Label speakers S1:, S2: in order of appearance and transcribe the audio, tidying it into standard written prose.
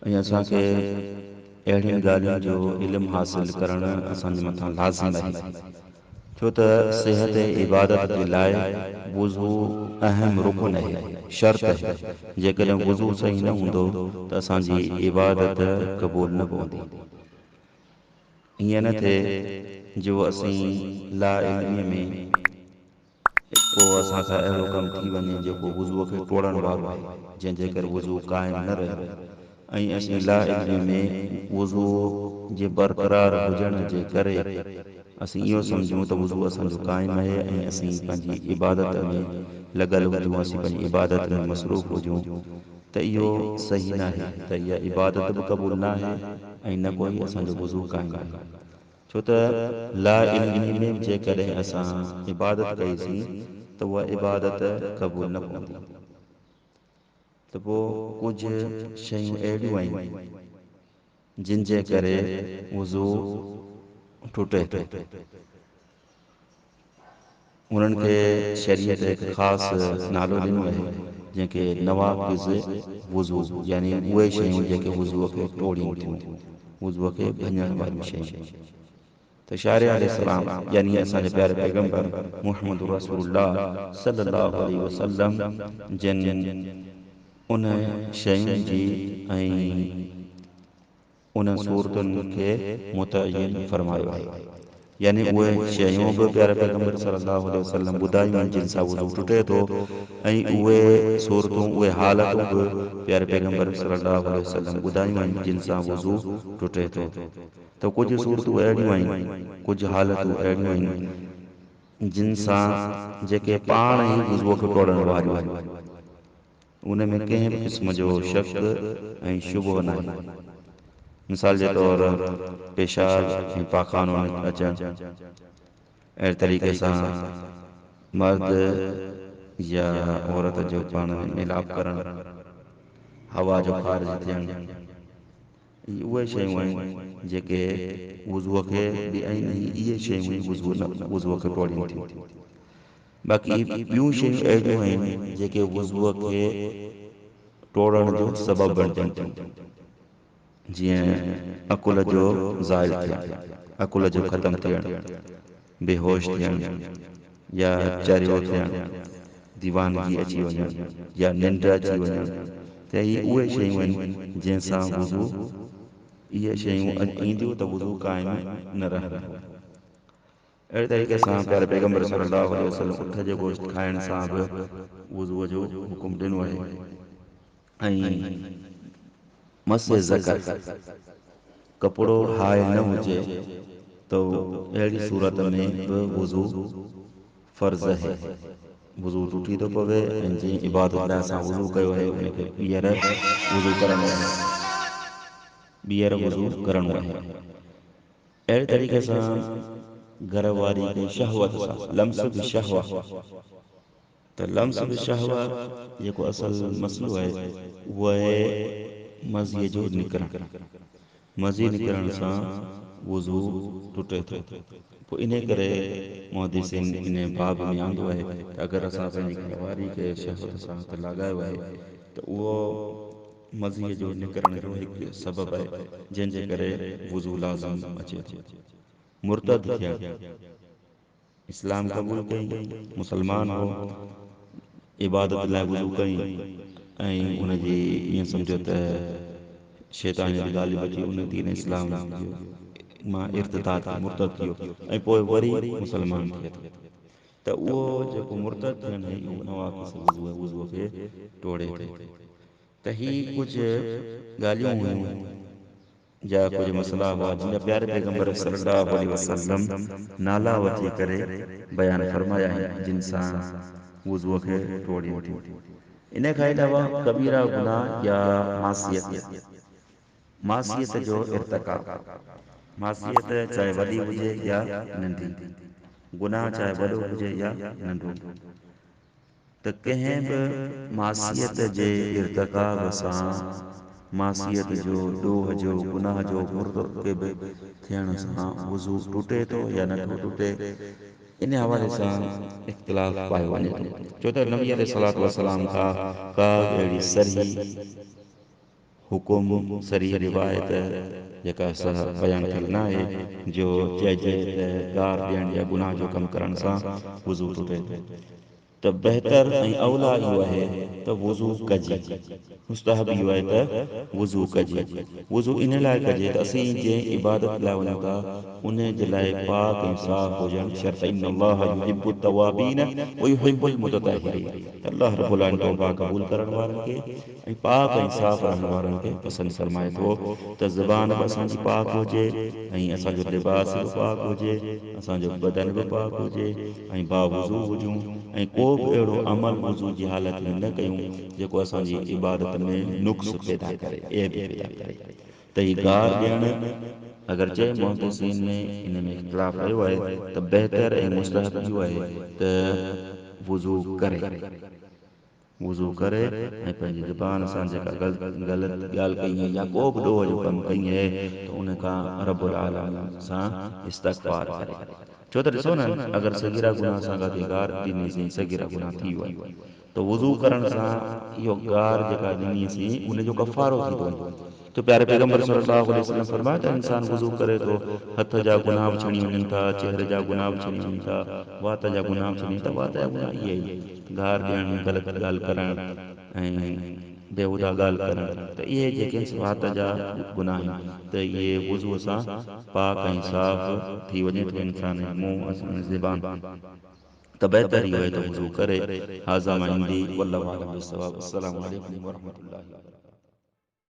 S1: ऐं असांखे अहिड़ियुनि ॻाल्हियुनि जो इल्मु हासिलु करणु असांजे मथां लाज़िम आहे। छो त सिहत ऐं इबादत जे लाइ वुज़ू अहम रुकन आहे, शर्त आहे। जेकॾहिं वुज़ू सही न हूंदो त असांजी इबादत क़बूल न पवंदी। ईअं न थिए जो असीं ला इल्मीअ में को असांखां अहिड़ो कमु थी वञे जेको वुज़ूअ खे तोड़ण वारो आहे, जंहिंजे करे वुज़ू क़ाइमु न रहे। ऐं असीं ला इल्मीअ में वुज़ू जे बरक़रार हुजण जे करे असीं इहो सम्झूं त वुज़ू असांजो क़ाइमु आहे ऐं असीं पंहिंजी इबादत में लॻल हुजूं, असीं पंहिंजी इबादत में मसरूफ़ हुजूं, त इहो सही न आहे। त इहा इबादत बि क़बूल न आहे ऐं न कोई असांजो वुज़ू क़ाइमु आहे। छो त ला इल्मीअ में जेकॾहिं असां इबादत कईसीं त उहा इबादत क़बूल न पवंदी। त पोइ कुझु शयूं अहिड़ियूं आहिनि जिन जे करे वुज़ू टुटे थो। उन्हनि खे शरीयत हिकु ख़ासि नालो ॾिनो आहे जंहिंखे नवाक़िज़ वुज़ू, यानी उहे शयूं जेके वुज़ूअ खे टोड़ीनि थियूं, वुज़ूअ खे भञण वारियूं शयूं। त शारिया अलैहिस्सलाम यानी असांजे प्यारे पैगम्बर मुहम्मद रसूलुल्लाह सल्लल्लाहु अलैहि वसल्लम जिन उन शयुनि जी ऐं उन सूरतुनि खे मुतय्यन फरमायो आहे। यानी उहे शयूं बि प्यारे पैगम्बर सल्लल्लाहु अलैहि वसल्लम ॿुधायूं आहिनि जिन सां वुज़ू टुटे थो, ऐं उहे सूरतूं उहे हालतूं बि प्यारे पैगम्बर सल्लल्लाहु अलैहि वसल्लम ॿुधायूं आहिनि जिन सां वुज़ू टुटे थो। त कुझु सूरतूं अहिड़ियूं आहिनि, कुझु हालतूं अहिड़ियूं आहिनि जिन सां जेके पाण ई वुज़ूअ खे तोड़ण वारियूं आहिनि। उन में कंहिं बि क़िस्म जो शक ऐं शुबो न आहे। मिसाल जे तौर पेशाब ऐं पाखानो अचणु, अहिड़े तरीक़े सां मर्द या औरत जो पाण में मिलाप करणु, हवा जो ख़ारिज थियणु, उहे शयूं आहिनि जेके वुज़ूअ खे बि आहिनि। इहे शयूं ई वुज़ूअ खे टोड़ीनि थियूं। बाक़ी ॿियूं शयूं अहिड़ियूं आहिनि जेके वुज़ूअ खे टोड़ण जो सबबु बणिजनि थियूं। जीअं अकुल जो ज़ाइल थियणु, अकुल जो ख़तमु थियणु, बेहोश थियणु या चरियो थियणु, दीवानगी अची वञणु या निंड अची वञणु। त इहे उहे शयूं आहिनि जंहिंसां वुज़ू, इहे शयूं ईंदियूं त वुज़ू क़ाइमु न रहंदो। अहिड़े तरीक़े सां प्यारे पैगम्बर सल्लल्लाहु अलैहि वसल्लम उठ जे गोश्त खाइण सां बि वुज़ूअ जो हुकुम ॾिनो आहे। ऐं मस ज़कर, कपिड़ो हायल न हुजे त अहिड़ी सूरत में बि वुज़ू फ़र्ज़ आहे। वुज़ू टुटी थो पवे ऐं जंहिं इबादत लाइ असां वुज़ू कयो आहे उनखे ॿीहर वुज़ू करणो आहे, ॿीहर वुज़ू करणो आहे। अहिड़े तरीक़े सां घर वारी कंहिं शहवत सां लम्स बि शहवा, त लम्स बि शहवा जेको असल मसइलो आहे उहो आहे मज़ीअ जो निकिरणु। मज़ी निकिरण सां वुज़ू टुटे थो। पोइ इन करे मुहद्दिसीन इन बाब में आंदो आहे त अगरि असां पंहिंजी घरवारी खे शहवत सां हथु लॻायो आहे त उहो मज़ीअ जो निकिरण जो हिकु सबबु आहे जंहिंजे करे वुज़ू लाज़िम अचे थो। मुर्तद थियणु, इस्लाम क़बूल कई, मुसलमान हो, इबादत लाइ वुज़ू कई ऐं उनजी ईअं सम्झो त शैतान जी ॻाल्हि बची, उन दीन इस्लाम मां इर्तिदाद थियो, मुर्तद थियो ऐं पोइ वरी मुसलमान थिए थो। त उहो जेको मुर्तद थियणु आहे इहो नवाक़िस वुज़ूअ खे टोड़े थो। त ही कुझु ॻाल्हियूं हुयूं जा कुझु मसइला हुआ जिन जा प्यारे पैगम्बर सल्लल्लाहु अलैहि वसल्लम नाला वठी करे बयानु फरमाया आहिनि जिन सां वुज़ूअ खे टोड़ीनि थियूं। इन खां अलावा कबीरा गुनाह या मासियत, मासियत जो इर्तिकाब, मासियत चाहे वॾी हुजे या नंढी, गुनाह चाहे वॾो हुजे या नंढो, त कंहिं बि मासियत जे इर्तिकाब सां, मासियत जो, ॾोह जो, गुनाह जो मुर्तकिब थियण सां वुज़ू टुटे थो या नथो टुटे। इन हवाले सां इख़्तिलाफ़ पायो वञे थो। छो त नबी अलैहिस्सलातु वस्सलाम खां का बि अहिड़ी सरही हुकुम सरीह रिवायत जेका बयानु थियल न आहे जो चइजे त गार ॾियण या गुनाह जो कमु करण सां वज़ू टुटे थो। त बहितर ऐं अवला इहो आहे त वज़ू कजे, मुस्तहब इहो आहे त वज़ू कजे। वज़ू इन लाइ कजे त असीं जंहिं इबादत लाइ वञूं था उन जे लाइ पाक ऐं साफ़ हुजणु शर्त। इन अल्लाह युहिब्बु तवाबीन व युहिब्बुल मुततहिरीन। अल्लाह रब्बुल आलमीन तौबा क़बूल करण वारनि खे ऐं पाक ऐं साफ़ रहण वारनि खे पसंदि फरमाए थो। त ज़बान बि असांजी पाक हुजे ऐं असांजो लिबास बि पाक हुजे, असांजो बदन बि पाक हुजे ऐं बावज़ू हुजूं ऐं को बि अहिड़ो अमल वज़ू जी हालत में न कयूं जेको असांजी इबादत में नुक़्स पैदा करे, ऐब पैदा करे। त हीउ गार ॾियणु अगरि चए मुहदसिन में इन में इख़्तिलाफ़ रहियो आहे त बहितर ऐं मुस्तहब इहो आहे त वज़ू करे, वज़ू करे ऐं पंहिंजी ज़ुबान सां जेका ग़लति ॻाल्हि कई आहे या को बि ॾोह जो कमु कई आहे त उन खां रब्बुल आलमीन सां इस्तग़फ़ार करे। छो त ॾिसो न, अगरि सगीरा गुनाह सां का गार ॾिनीसीं, सगीरा गुनाह थी वियो आहे त वज़ू करण सां इहो गार जेका ॾिनीसीं उनजो कफ़ारो थी थो वञे। तो प्यारे पैगम्बर सल्लल्लाहु अलैहि वसल्लम फरमाया त इंसान वज़ू करे थो, हथ जा गुनाह बि छणी वञनि था, चेहरे जा गुनाह बि छणी वञनि था, वात जा गुनाह बि छणी वञनि था। वात जा गुनाह इहे ई गार ॾियणु, ग़लति ॻाल्हि करणु ऐं बेहुदा ॻाल्हि करणु, त इहे जेके आहिनि वात जा गुनाह आहिनि। त इहे वज़ूअ सां पाक ऐं साफ़ थी वञे थो इंसान जो मुंहुं ज़बान। त बहितर इहो आहे त वज़ू करे। हाज़ा मा इंदी वल्लाहु आलम बिस्सवाब। अस्सलामु अलैकुम वरहमतुल्लाहि वबरकातुहू।